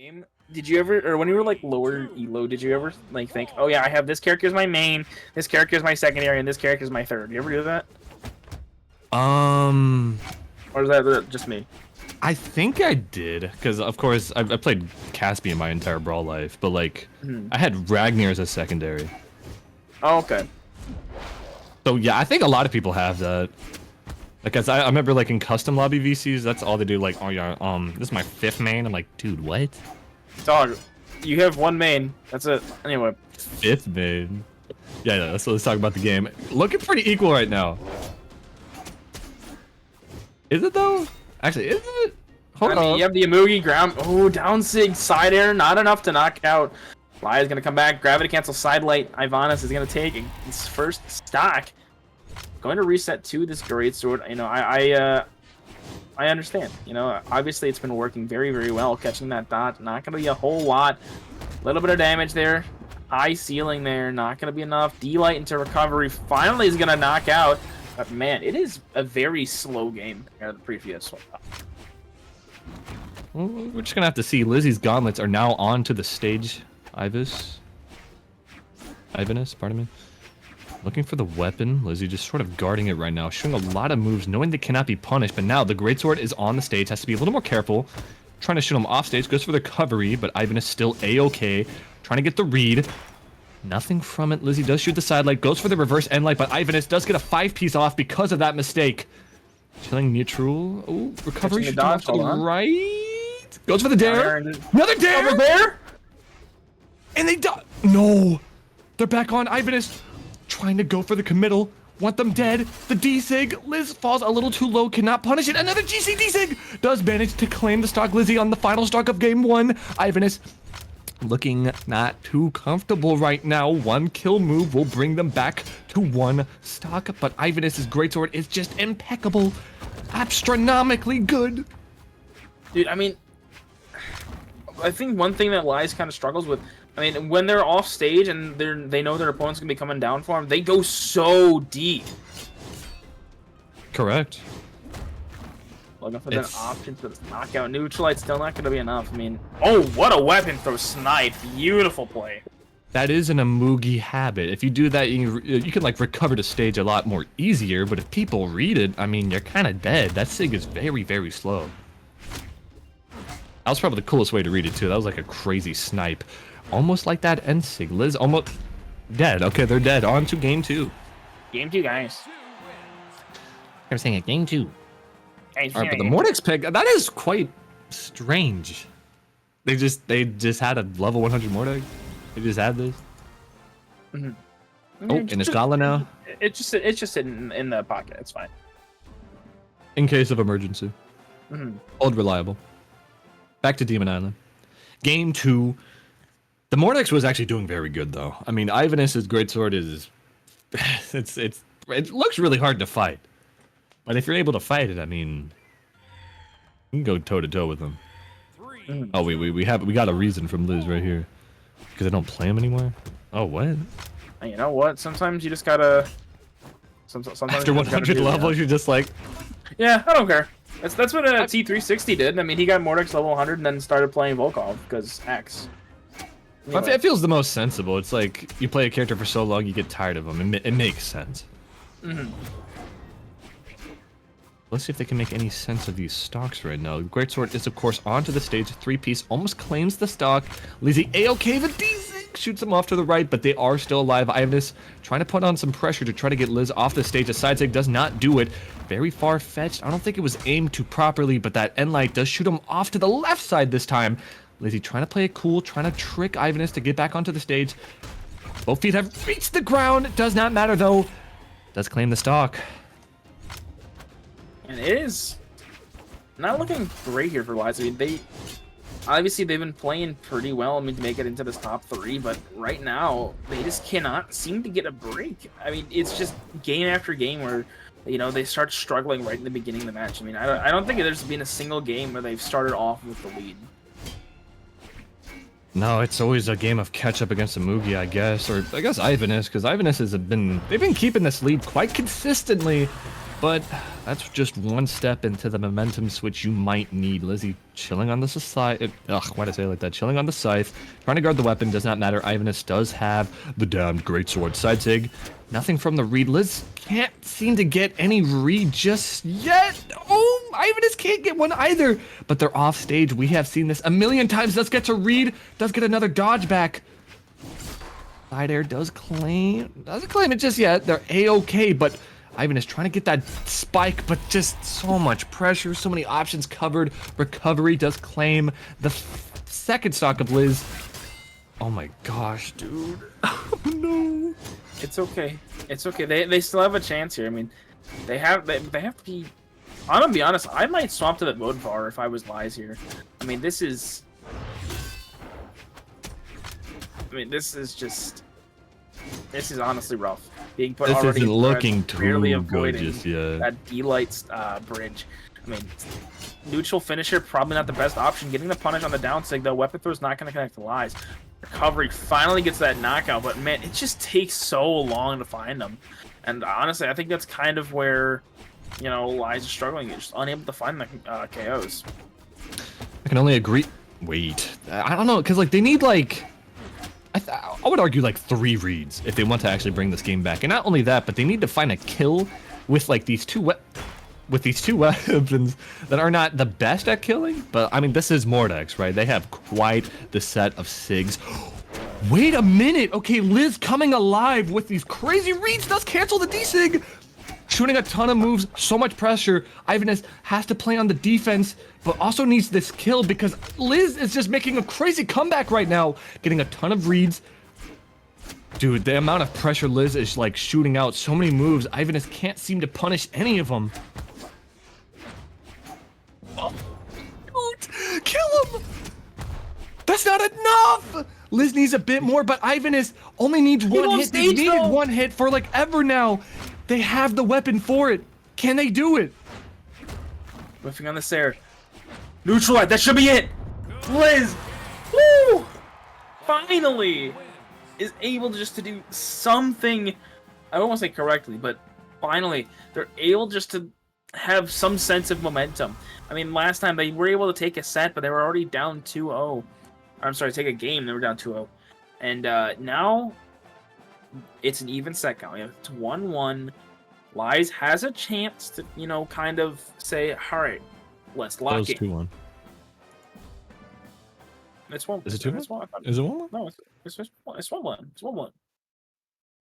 game, did you ever, or when you were like lower elo, did you ever like think, oh yeah, I have this character as my main, this character is my secondary, and this character is my third? You ever do that? Or is that just me? I think I did, because of course I played Caspian my entire Brawl life, but like I had Ragnar as a secondary. Oh, okay. So yeah, I think a lot of people have that. Like, as I remember, like in custom lobby VCs, that's all they do. Like, oh yeah, this is my fifth main. I'm like, dude, what? Dog, you have one main. That's it. Anyway. Fifth main. Yeah, so let's talk about the game. Looking pretty equal right now. Is it though? Actually, is it? Hold on. You have the Amugi ground. Oh, down sig side air, not enough to knock out. Lize is gonna come back. Gravity cancel side light. IvAnus is gonna take his first stock. Going to reset to this greatsword. You know, I understand. You know, obviously it's been working very, very well. Catching that dot, not gonna be a whole lot. A little bit of damage there. High ceiling there, not gonna be enough. D-light into recovery. Finally is gonna knock out. But man, it is a very slow game compared to the previous one. Well, we're just gonna have to see. Lizzie's gauntlets are now onto the stage. IvAnus, pardon me. Looking for the weapon. Lizzie just sort of guarding it right now, showing a lot of moves, knowing they cannot be punished. But now the greatsword is on the stage, has to be a little more careful. Trying to shoot him off stage, goes for the recovery, but IvAnus still a-okay. Trying to get the read. Nothing from it. Lizzie does shoot the side light, goes for the reverse end light, but IvAnus does get a 5-piece off because of that mistake. Chilling neutral. Oh, recovery shoots off to the right. Goes for the dare. Another dare. Over there. And they die. No. They're back on. IvAnus trying to go for the committal. Want them dead. The D-Sig. Liz falls a little too low. Cannot punish it. Another GC D-Sig. Does manage to claim the stock. Lizzie on the final stock of game 1. IvAnus looking not too comfortable right now. One kill move will bring them back to 1 stock. But IvAnus's greatsword is just impeccable. Astronomically good. Dude, I mean, I think one thing that Lize kind of struggles with, I mean, when they're off stage and they know their opponent's gonna be coming down for them, they go so deep. Correct. Looking for that option for the knockout. Neutralite's still not gonna be enough. I mean, oh, what a weapon throw snipe! Beautiful play. That is an Amugi habit. If you do that, you can like recover the stage a lot more easier. But if people read it, I mean, you're kind of dead. That sig is very, very slow. That was probably the coolest way to read it too. That was like a crazy snipe. Almost like that end sig. Liz almost dead. Okay, they're dead. On to game 2. Game 2, guys. I'm saying it. Game 2. Alright, but the Mordex pick, that is quite strange. They just had a level 100 Mordex. They just had this. Oh, in his gala now. It's just sitting in the pocket. It's fine. In case of emergency. Old reliable. Back to Demon Island. Game 2. The Mordex was actually doing very good though. I mean, IvAnus's greatsword is it looks really hard to fight. But if you're able to fight it, I mean, you can go toe to toe with them. Oh, we got a reason from Liz right here. Because I don't play him anymore. Oh, what? You know what? Sometimes you just gotta. Sometimes after 100 levels, you're just like. Yeah, I don't care. That's what T360 did. I mean, he got Mordex level 100 and then started playing Volkov because X. Anyway. It feels the most sensible. It's like you play a character for so long, you get tired of him. It makes sense. Let's see if they can make any sense of these stocks right now. Greatsword is, of course, onto the stage. 3-piece almost claims the stock. Lizzie A-OK. The D-Sig shoots them off to the right, but they are still alive. IvAnus trying to put on some pressure to try to get Liz off the stage. A side sig does not do it. Very far-fetched. I don't think it was aimed too properly, but that end light does shoot him off to the left side this time. Lizzie trying to play it cool, trying to trick IvAnus to get back onto the stage. Both feet have reached the ground. Does not matter, though. Does claim the stock. And it is not looking great here for Lize. I mean, they've been playing pretty well. I mean, to make it into this top 3, but right now they just cannot seem to get a break. I mean, it's just game after game where, you know, they start struggling right in the beginning of the match. I mean, I don't think there's been a single game where they've started off with the lead. No, it's always a game of catch up against Amugi, I guess, or I guess IvAnus, because IvAnus they've been keeping this lead quite consistently. But that's just one step into the momentum switch you might need. Lizzie chilling on the scythe. Ugh, why did I say it like that? Chilling on the scythe. Trying to guard the weapon does not matter. IvAnus does have the damned greatsword. Side sig. Nothing from the read. Liz can't seem to get any read just yet. Oh, IvAnus can't get one either. But they're off stage. We have seen this a million times. Does get to read. Does get another dodge back. Side air doesn't claim it just yet. They're A-okay, but IvAnus trying to get that spike, but just so much pressure, so many options covered. Recovery does claim the second stock of Liz. Oh my gosh, dude. Oh no. It's okay. It's okay. They still have a chance here. I mean, they have to be. I'm gonna be honest. I might swap to the Vodvar if I was Lize here. I mean, this is honestly rough. Being put This already isn't in looking front, barely too good avoiding just yet. that D-Light bridge. I mean, neutral finisher, probably not the best option. Getting the punish on the down sig, though, weapon throw's not going to connect to Lize. Recovery finally gets that knockout, but man, it just takes so long to find them. And honestly, I think that's kind of where, you know, Lize is struggling. You're just unable to find the KOs. I can only agree. Wait, I don't know, because like they need like. I would argue like 3 reads if they want to actually bring this game back. And not only that, but they need to find a kill with like these two weapons that are not the best at killing. But I mean, this is Mordex, right? They have quite the set of SIGs. Wait a minute. Okay, Liz coming alive with these crazy reads does cancel the D-Sig. Shooting a ton of moves, so much pressure. IvAnus has to play on the defense, but also needs this kill because Liz is just making a crazy comeback right now. Getting a ton of reads. Dude, the amount of pressure Liz is like shooting out, so many moves. IvAnus can't seem to punish any of them. Oh, dude, kill him! That's not enough! Liz needs a bit more, but IvAnus only needs one hit. They needed one hit for like ever now. They have the weapon for it. Can they do it? Whiffing on the stair. Neutralize. That should be it. Liz. Woo! Finally is able just to do something. I don't want to say correctly, but finally they're able just to have some sense of momentum. I mean, last time they were able to take a set, but they were already down 2-0. I'm sorry, take a game. They were down 2-0. And now it's an even set count. It's 1-1. Lize has a chance to, you know, kind of say, all right, let's lock it. 2-1. It's 1. Is it 2-1? Is it 1-1? No, it's 1-1. It's 1-1.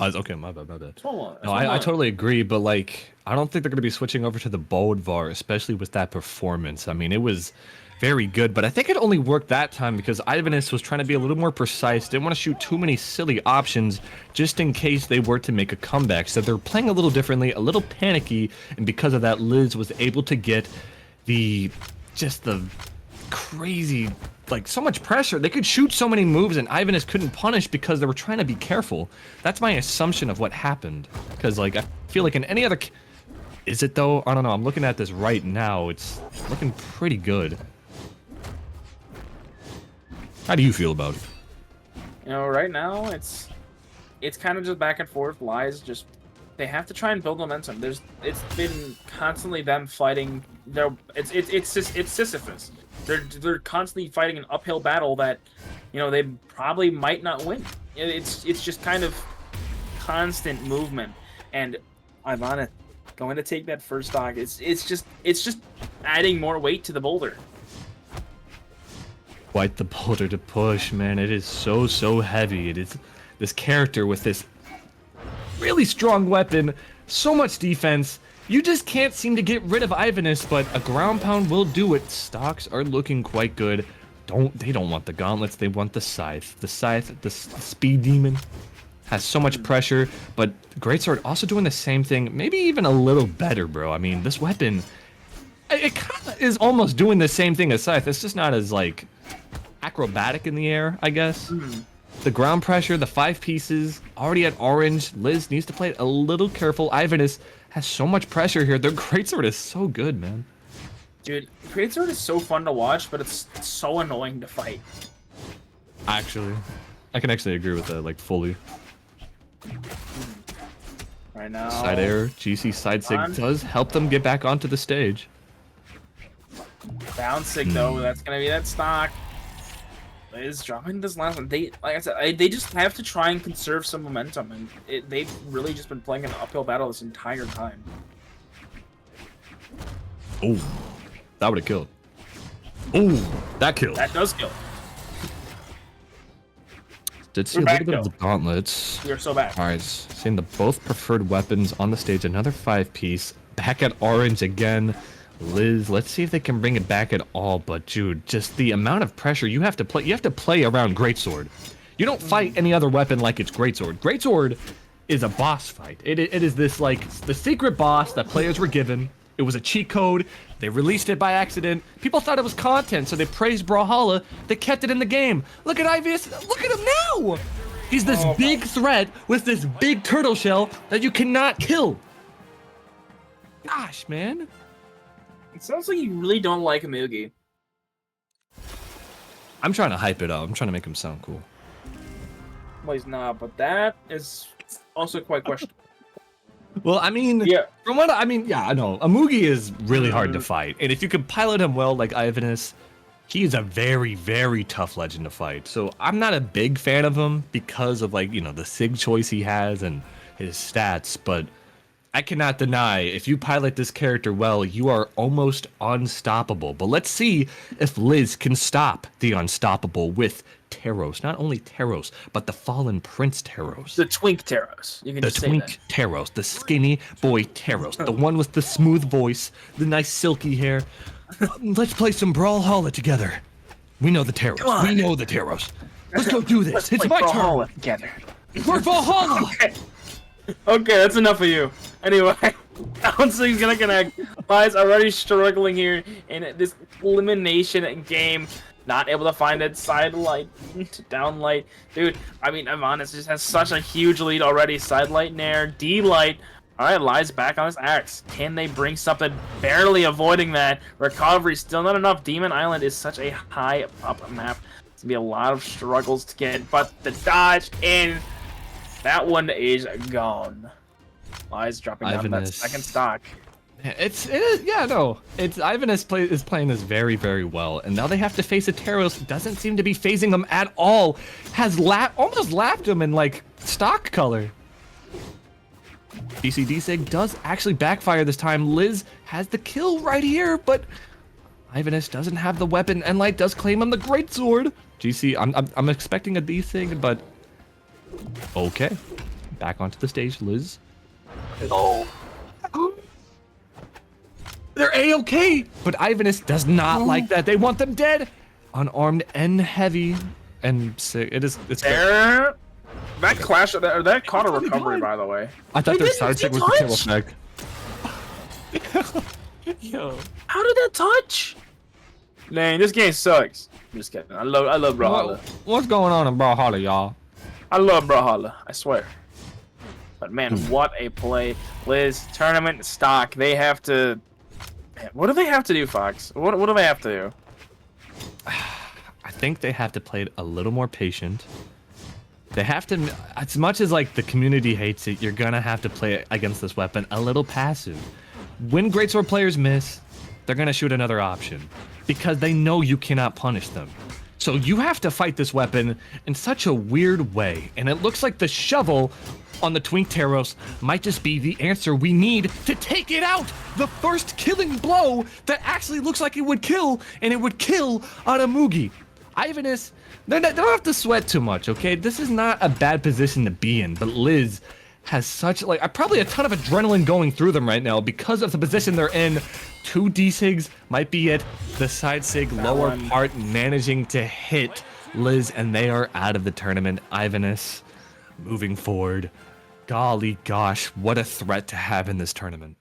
Okay, my bad. It's 1-1. No, I totally agree, but like, I don't think they're going to be switching over to the Bodvar, especially with that performance. I mean, it was very good, but I think it only worked that time because IvAnus was trying to be a little more precise, didn't want to shoot too many silly options just in case they were to make a comeback. So they're playing a little differently, a little panicky, and because of that, Liz was able to get the crazy, like, so much pressure. They could shoot so many moves and IvAnus couldn't punish because they were trying to be careful. That's my assumption of what happened, because like I feel like in any other is it though? I don't know. I'm looking at this right now. It's looking pretty good. How do you feel about it? You know, right now it's kind of just back and forth. Lize just, they have to try and build momentum. It's been constantly them fighting. It's Sisyphus. They're constantly fighting an uphill battle that, you know, they probably might not win. It's just kind of constant movement, and IvAnus going to take that first stock. It's just adding more weight to the boulder. Quite the boulder to push, man. It is so heavy. It is this character with this really strong weapon, so much defense. You just can't seem to get rid of IvAnus, but a ground pound will do it. Stocks are looking quite good. They don't want the gauntlets, they want the scythe. The scythe, the speed demon, has so much pressure, but Greatsword also doing the same thing, maybe even a little better, bro. I mean, this weapon, it kind of is almost doing the same thing as scythe. It's just not as, like, acrobatic in the air, I guess. The ground pressure, the 5 pieces, already at orange. Liz needs to play it a little careful. IvAnus has so much pressure here. Their Greatsword is so good, man. Dude, Greatsword is so fun to watch, but it's so annoying to fight. Actually, I can actually agree with that, like, fully. Alright, right now. Side air, GC side sig On. does help them get back onto the stage. Down sig though, that's gonna be that stock. Lize dropping this last one. They, like I said, they just have to try and conserve some momentum, and they've really just been playing an uphill battle this entire time. Oh, that would have killed. Oh, that killed. That does kill. Did see We're a back, little bit of though. the gauntlets. We are so back. All right, seeing the both preferred weapons on the stage. Another 5-piece. Back at orange again. Lize, let's see if they can bring it back at all. But dude, just the amount of pressure you have to play. You have to play around Greatsword. You don't fight any other weapon like it's Greatsword. Greatsword is a boss fight. It is this like the secret boss that players were given. It was a cheat code. They released it by accident. People thought it was content, so they praised Brawlhalla. They kept it in the game. Look at IvAnus. Look at him now. He's this big threat with this big turtle shell that you cannot kill. Gosh, man. It sounds like you really don't like Mugi. I'm trying to hype it up. I'm trying to make him sound cool. Well, he's not, but that is also quite questionable. Well, I mean, Yeah. from what I mean, yeah, I know. Amugi is really hard to fight. And if you can pilot him well, like IvAnus, he is a very, very tough legend to fight. So I'm not a big fan of him because of, like, you know, the SIG choice he has and his stats. But I cannot deny, if you pilot this character well, you are almost unstoppable. But let's see if Lize can stop the unstoppable with Taros. Not only Taros, but the Fallen Prince Taros. The Twink Taros. You can The just say twink that. Taros, the skinny boy Taros, the one with the smooth voice, the nice silky hair. Let's play some Brawlhalla together. We know the Come Taros. on. We know the Taros. Let's go do this. Let's It's play my turn. Brawlhalla together. We're Brawlhalla. Okay. Okay, that's enough of you. Anyway, Bouncing's gonna connect. Lize already struggling here in this elimination game. Not able to find it. Side light, down light. Dude, I mean, IvAnus just has such a huge lead already. Side light, nair, D light. Alright, Lize back on his axe. Can they bring something? Barely avoiding that. Recovery, still not enough. Demon Island is such a high up map. It's gonna be a lot of struggles to get, but the dodge in. That one is gone. Lize dropping down to that IvAnus. second stock. It's IvAnus is playing this very, very well, and now they have to face a Taros. Doesn't seem to be phasing them at all. Has almost lapped him in like stock color. BCD Sig does actually backfire this time. Lize has the kill right here, but IvAnus doesn't have the weapon, and Light does claim him the greatsword. GC, I'm expecting a D Sig, but okay. Back onto the stage, Lize. Oh. They're A-okay, but IvAnus does not like that. They want them dead. Unarmed and heavy and sick. It's good. There. That clash, that caught a recovery, by the way. I thought They their didn't side stick was the touch? kill effect. Yo. How did that touch? Dang, this game sucks. I'm just kidding. I love Brawlhalla. What's going on in Brawlhalla, y'all? I love Brawlhalla. I swear. But man, what a play. Lize, tournament stock. They have to. Man, what do they have to do, Fox? What do they have to do? I think they have to play it a little more patient. They have to, as much as like the community hates it, you're gonna have to play it against this weapon a little passive. When greatsword players miss, they're gonna shoot another option because they know you cannot punish them. So you have to fight this weapon in such a weird way, and it looks like the shovel on the Twink Taros might just be the answer we need to take it out. The first killing blow that actually looks like it would kill, and it would kill on a Mugi. IvAnus, they don't have to sweat too much, okay? This is not a bad position to be in, but Lize has such, like, probably a ton of adrenaline going through them right now because of the position they're in. 2 D-Sigs might be it. The side sig lower part managing to hit Lize, and they are out of the tournament. IvAnus moving forward. Golly gosh, what a threat to have in this tournament.